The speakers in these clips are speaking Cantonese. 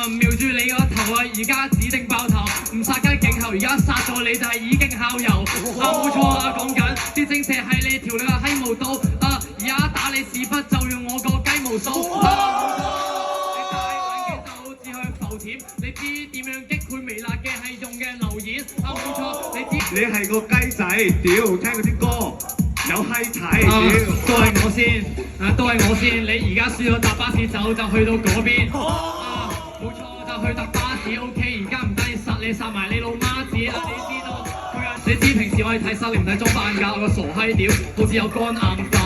瞄住你個頭啊！而家指定爆頭，唔殺雞儆猴，而家殺咗你就係已經效油。冇錯啊，講緊啲正射係你條女啊閪毛刀啊！而家打你屎忽就用我個雞毛掃。你戴眼鏡就好似去浮潛，你知點樣擊潰微辣嘅係用嘅留言啊！冇錯，你知你係個雞仔，屌聽嗰啲歌有閪睇，屌都係我先，都係我先。你而家輸咗搭巴士走就去到嗰邊，冇錯就去搭巴士。OK， 而家唔得你殺你殺埋你老媽子啊！你知道佢啊？你知平時我係睇實力唔睇裝扮㗎，我個傻閪屌，好似有肝硬化。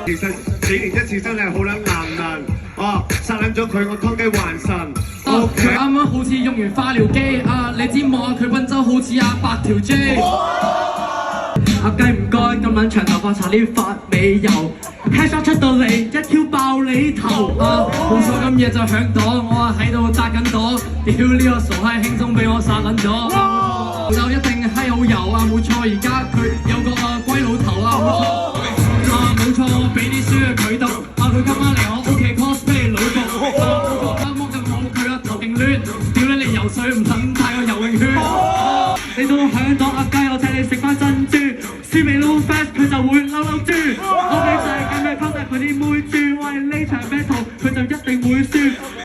其實4年一次真係好撚難人，殺撚咗佢我劏雞還神。佢啱啱好似用完化療機啊！你知望下佢溫州好似阿8條 J。阿雞唔該，咁撚長頭髮搽啲髮尾油 ，headshot 出到嚟一 Q 爆你頭啊！冇錯，咁嘢就響朵，我啊喺度紮緊朵，屌呢個傻閪輕鬆俾我殺撚咗。就一定係好油啊！冇錯，而家佢有個龜老頭啊！冇錯，我俾啲書佢讀佢今晚嚟我屋企 cosplay 女僕啱屋就冇佢個頭勁亂，屌你游水唔使太個游泳圈。你到響朵阿雞，我請你食翻珍珠，輸未撈 fast 佢就會嬲嬲豬。我俾晒咁嘅溝晒佢啲妹豬，喂呢場 battle 佢就一定會輸。